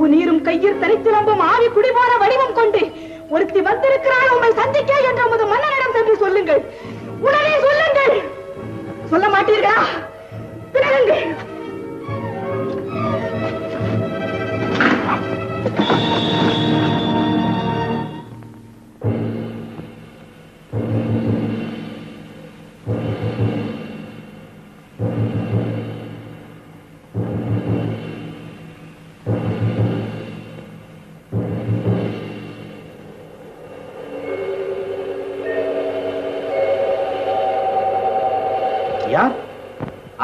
உருவு நீரும் கையில் தனித்திலம்பும் ஆவி குடிபோன வடிவம் கொண்டு ஒருத்தி வந்திருக்கிறாள் உண்மை சந்திக்க என்ற உமது மன்னனிடம் சென்று சொல்லுங்கள். உடனே சொல்லுங்கள். சொல்ல மாட்டீர்களா? பிறகுங்கள்.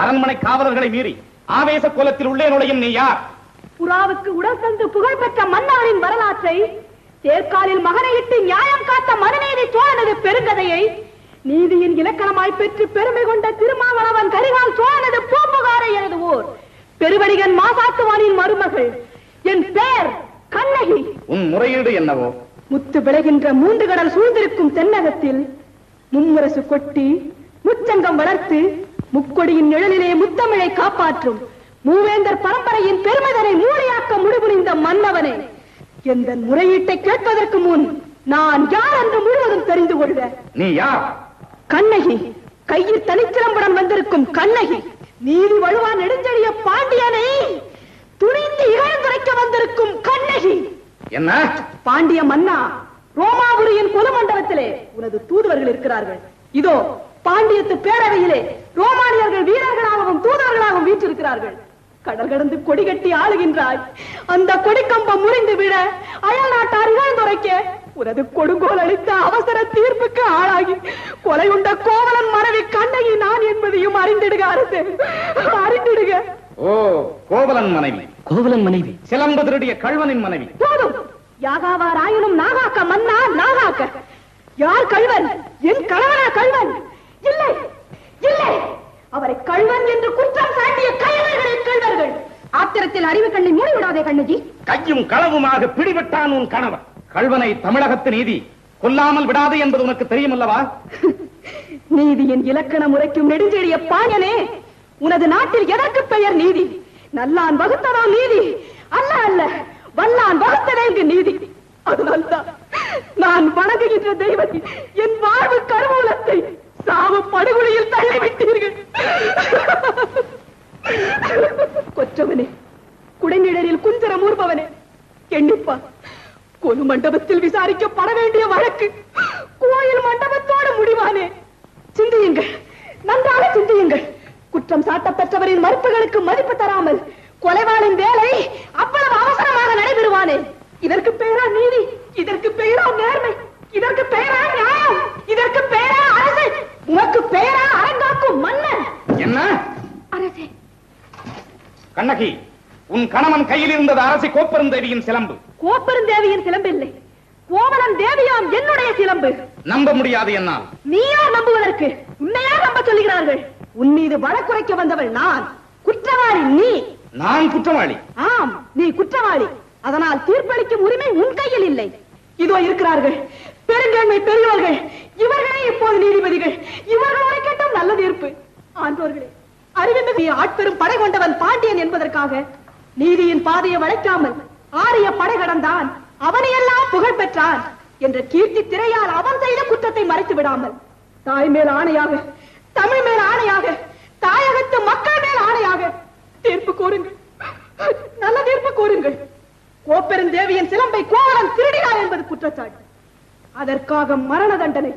அரண்மனை காவலர்களை மீறி ஆவேச கோலத்தில் உள்ளே நுழையும் நீ யார்? புறாவுக்கு உடல் தந்து புகழ்பெற்ற மன்னரின் வரலாற்றை, தேர்காலில் மகனையிட்டு நியாயம் காத்த மனுநீதி சோழனது பெருங்கதையை, நீதியின் இலக்கணமாய் பெற்று பெருமை கொண்ட திருமாவளவன் கரிகால் சோழனது பூம்புகாரை எழுதுவோர் பெருவணிகன் மாசாத்துவானின் மருமகள். என் பெயர் கண்ணகி. உன் முறையீடு என்னவோ? முத்து விளைகின்ற மூன்று கடல் சூழ்ந்திருக்கும் தென்னகத்தில் மும்முரசு கொட்டி முச்சங்கம் வளர்த்து முக்கொடியின் நிழலிலே முத்தமிழை காப்பாற்றும் மூவேந்தர் பரம்பரையின் பெருமைதனை மூளையாக்க முடிபுரிந்த மன்னவனே, எந்த முறையீட்டை கேட்பதற்கு முன் நான் யார் என்று முழுவதும் தெரிந்து கொள்க. நீ யார்? கண்ணகி, கையில் தனிச்சிலம்புடன் வந்திருக்கும் கண்ணகி. நீதி வழுவா நெடுஞ்செழிய பாண்டியனை துணிந்து இகழ்ந்துரைக்க வந்திருக்கும் கண்ணகி. என்ன? பாண்டிய மன்னா, ரோமாபுரியின் குலமண்டபத்திலே உனது தூதுவர்கள் இருக்கிறார்கள். இதோ பாண்டியத்து பேரவையிலே ரோமானியர்கள் வீரர்களாகவும் தூதர்களாகவும் வீற்றிருக்கிறார்கள். கடல் கடந்து கொடி கட்டி ஆளுகின்றாய். அந்த கொடிக்கம்பம் முறிந்து விட அயல் நாட்டார் இகழ்ந்துரைக்க உனது கொடுங்கோல் அளித்த அவசர தீர்ப்புக்கு ஆளாகி கொலை உண்ட கோவலன் மனைவி கண்ணகி நான் என்பதையும் அறிந்திடுக அரசே, அறிந்திடுக. ஓ, கோவலன் மனைவி. கோவலன் மனைவி சிலம்பு திருடிய கள்வனின் மனைவி. போதும். யாகாவார் ஆயினும் நாகாக்க மன்னா, நாகாக்க. யார் கள்வன்? என் கணவனா கள்வன்? இல்லை, இல்லை, அவரை கள்வன் என்று குற்றம் சாட்டிய கைவர்களை கள்வர்கள். ஆத்திரத்தில் அறிவு கண்ணை மூடிவிடாதே கண்ணகி. கையும் களவுமாக பிடிபட்டான் உன் கணவன். கள்வனை தமிழகத்து நீதி கொல்லாமல் விடாது என்பது உனக்கு தெரியும் அல்லவா? நீதியின் இலக்கண முறைக்கும் நெடுஞ்செழிய பாயனே, உனது நாட்டில் எதற்கு பெயர் நீதி? நல்லான் வகுத்ததோ நீதி? அல்ல அல்ல, வல்லான் வகுத்ததே இங்கு நீதி. அதனால்தான் நான் வணங்குகின்ற தெய்வத்தை, என் வாழ்வு கருவூலத்தை சாவு படுகொலையில் தள்ளிவிட்டீர்கள். கொற்றவனே, குடைநிழலில் குஞ்சரம் ஊர்பவனே, எண்ணிப்பா, கொலு மண்டபத்தில் விசாரிக்கப்பட வேண்டிய வழக்கு கோயில் மண்டபத்தோடு முடிவானே. சிந்தியுங்கள், நன்றாக சிந்தியுங்கள். குற்றம் சாட்டப்பெற்றவரின் மறுப்புகளுக்கு மதிப்பு தராமல் கொலைவாளின் வேலை அவ்வளவு அவசரமாக நடைபெறுவானே. இதற்கு பெயரா நீதி? இதற்கு பெயரா நேர்மை? இதற்கு பெயரா நியாயம்? இதற்கு பெயரா அரசு? உனக்கு பெயரா அரங்காக்கும் மன்னன்? என்ன அரசே? கண்ணகி, உன் கணவன் கையில் இருந்தது அரசி கோப்பெருந்தேவியின் சிலம்பு. கோப்பெருந்தேவியின் சிலம்பு இல்லை, கோவலன் தேவியாம் என்னுடைய சிலம்பு. நம்ப முடியாது என்னால். நீயா நம்புவதற்கு? உன்னையா நம்ப சொல்லுகிறார்கள்? உன் மீது வழக்குரைக்க வந்தவள் நான், குற்றவாளி நீ. நான் குற்றவாளி? ஆம், நீ குற்றவாளி. அதனால் தீர்ப்பளிக்கும் உரிமை உன் கையில் இல்லை. இதோ இருக்கிறார்கள் பெருங்கண்மை பெரியவர்கள். இவர்களே இப்போது நீதிபதிகள். இவர்களோட கேட்டும் நல்ல தீர்ப்பு. ஆண்டோர்களே, அறிவுமிகு ஆட்பெரும் படை கொண்டவன் பாண்டியன் என்பதற்காக நீதியின் பாதையை வளைக்காமல் ஆரிய படை கடந்தான், அவனையெல்லாம் புகழ் பெற்றான் என்ற கீர்த்தி திரையால் அவன் செய்த குற்றத்தை மறைத்து விடாமல், தாய் மேல் ஆணையாக, தமிழ் மேல் ஆணையாக, தாயகத்து மக்கள் மேல் ஆணையாக தீர்ப்பு கூறுங்கள். நல்ல தீர்ப்பு கூறுங்கள். கோப்பெருந்தேவியின் சிலம்பை கோவலன் திருடினார் என்பது குற்றச்சாட்டு. அதற்காக மரண தண்டனை.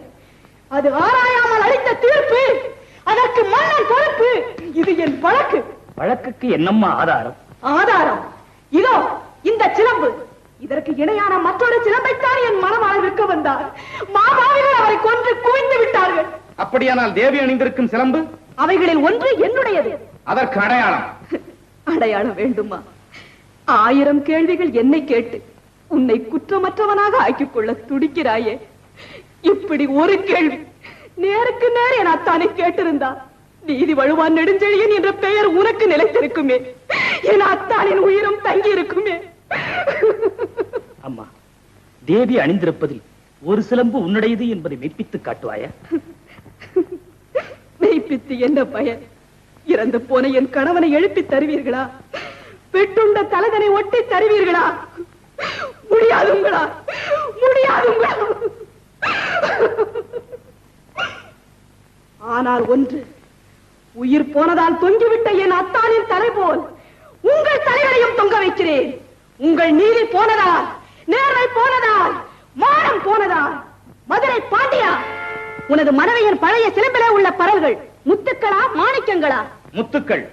அது ஆராயாமல் அளித்த தீர்ப்பு. அதற்கு மன்னன் பொறுப்பு. இது என் வழக்கு. வழக்குக்கு என்னம்மா ஆதாரம்? ஆதாரம் இதோ இந்த சிலம்பு. இதற்கு இணையான மற்றொரு சிலம்பைத்தான் என் மனமால் விற்க வந்தார். மாமாவிகள் அவரை கொன்று குவிந்து விட்டார்கள். அப்படியானால் தேவி அணிந்திருக்கும் சிலம்பு? அவைகளில் ஒன்று என்னுடையது. அதற்கு அடையாளம்? அடையாளம் வேண்டுமா? 1000 கேள்விகள் என்னை கேட்டு உன்னை குற்றமற்றவனாக ஆக்கிக் கொள்ள துடிக்கிறாயே. இப்படி ஒரு கேள்வி நேருக்கு நேர் என் அத்தானை கேட்டிருந்தா நீதி வழுவான் நெடுஞ்செழியன் என்ற பெயர் உனக்கு நிலைத்திருக்குமே. என் அத்தானின் உயிரும் தங்கி இருக்குமே. அம்மா, தேவி அணிந்திருப்பதில் ஒரு சிலம்பு உன்னுடையது என்பதை மெய்ப்பித்து காட்டுவாயா? மெய்ப்பித்து என்ன பயன்? இறந்து போன என் கணவனை எழுப்பி தருவீர்களா? பெட்டுண்ட தலைதனை ஒட்டி தருவீர்களா? முடியாதுங்களா? முடியாதுங்களா? ஆனால் ஒன்று, உயிர் போனதால் தொங்கிவிட்ட என் அத்தானின் தலை போல் உங்கள் தலைகளையும் தொங்க வைக்கிறேன். உங்கள் நீதி போனதால், நேர்மை போனதால், மானம் போனதால். மதுரை பாண்டியா, உனது மனைவியின் பழைய சிலம்பிலே உள்ள பரல்கள் முத்துக்களா மாணிக்கங்களா? முத்துக்கள்,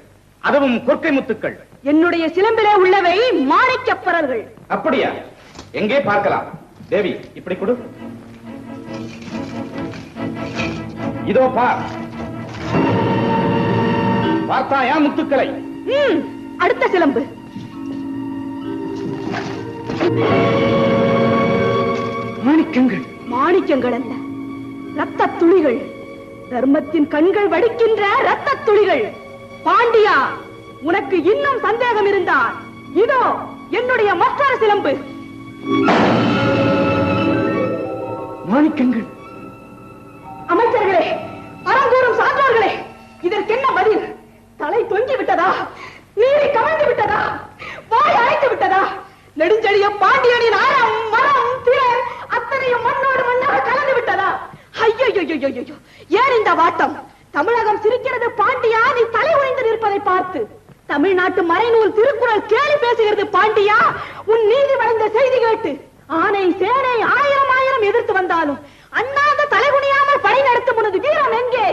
அதுவும் கொற்கை முத்துக்கள். என்னுடைய சிலம்பிலே உள்ளவை மாணிக்க பரல்கள். அப்படியா? எங்கே பார்க்கலாம்? தேவி, இப்படி கொடு. இதோ பார். பார்த்தாயா முத்துக்களை? அடுத்த சிலம்பு. மாணிக்கங்கள். மாணிக்கங்கள் அல்ல, ரத்த துளிகள். தர்மத்தின் கண்கள் வடிக்கின்ற ரத்த துளிகள். பாண்டியா, உனக்கு இன்னும் சந்தேகம் இருந்தால் இதோ என்னுடைய மற்றொரு சிலம்பு. மாணிக்கங்கள். அமைச்சர்களே, அறங்கூறும் சான்றோர்களே, இதற்கு என்ன பதில்? தலை தொங்கி விட்டதா? நீரை கவர்ந்து விட்டதா? வாய் அழைத்து விட்டதா? நெடுஞ்செழிய பாண்டியனின் ஆழம், மரம், திறன் அத்தனையும் மண்ணோடு மண்ணாக கலந்து விட்டதா? ஐயோ, ஏன் இந்த வாட்டம்? தமிழகம் சிரிக்கிறது பாண்டியா, நீ தலை உடைந்து நிற்பதை பார்த்து. தமிழ்நாட்டு மறைநூல் திருக்குறள் கேலி பேசுகிறது பாண்டியா, உன் நீதி வழங்க செய்தி கேட்டு. ஆனை சேனை ஆயிரம் ஆயிரம் எதிர்த்து வந்தாலும் அண்ணாத தலைகுனியாமல் படை நடத்தும் உனது வீரம் எங்கே?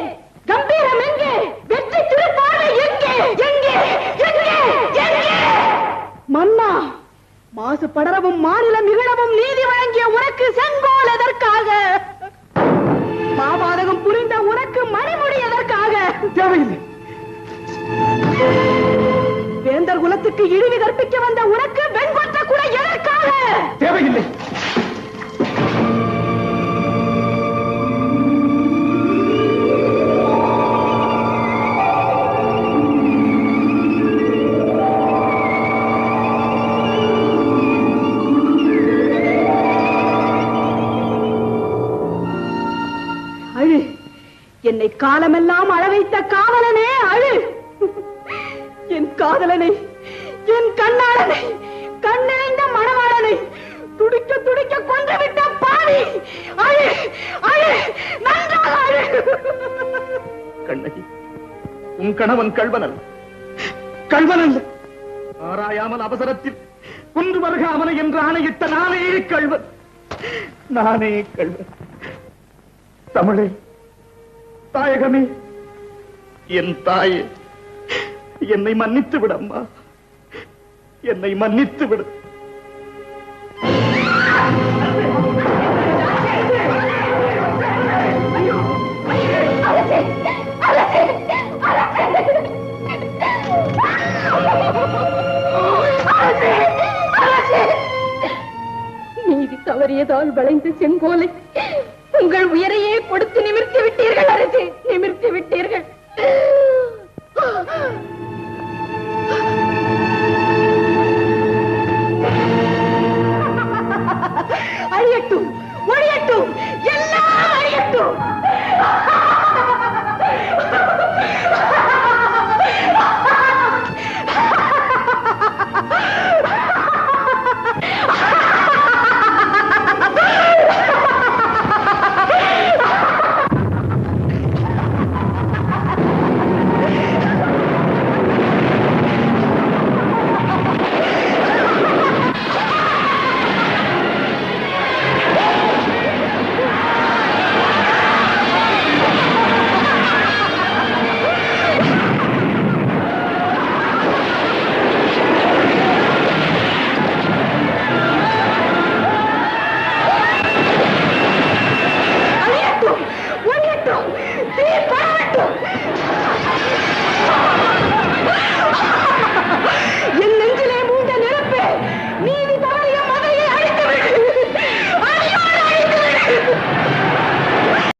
கம்பீரம் எங்கே? வெற்றி திருப்பார்வை எங்கே? எங்கே? எங்கே? எங்கே? மன்னா, மாசு படரவும் மாநிலம் நிகழவும் நீதி வழங்கிய உனக்கு செங்கோல் எதற்காக? மாபாதகம் புரிந்த உனக்கு மணிமுடி எதற்காக? தேவையில்லை. வேந்தர் குலத்துக்கு இழிவு கற்பிக்க வந்த உனக்கு வெண்கொற்ற கூட எதற்காக? தேவையில்லை. அழு, என்னை காலமெல்லாம் அழ வைத்த காவலனே அழு. என் காதலனை, என் கண்ணாளனை, கண்ணிறைந்த மணவாளனை துடிக்க துடிக்க கொன்றுவிட்ட பாவி அழு, அழு, நன்றாக அழு. கண்ணகி, உன் கணவன் கள்வனல், கள்வனல். ஆராயாமல் அவசரத்தில் கொன்று வருக அவனை என்று ஆணையிட்ட நானே கள்வன், நானே கள்வன். தமிழே, தாயகமே, என் தாயே, என்னை மன்னித்து விடம்மா, என்னை மன்னித்து விடு. நீதி தவறியதால் வளைந்த செங்கோலை உங்கள் உயரையே கொடுத்து நிமிர்த்தி விட்டீர்கள் அரசே, நிமிர்த்தி விட்டீர்கள்.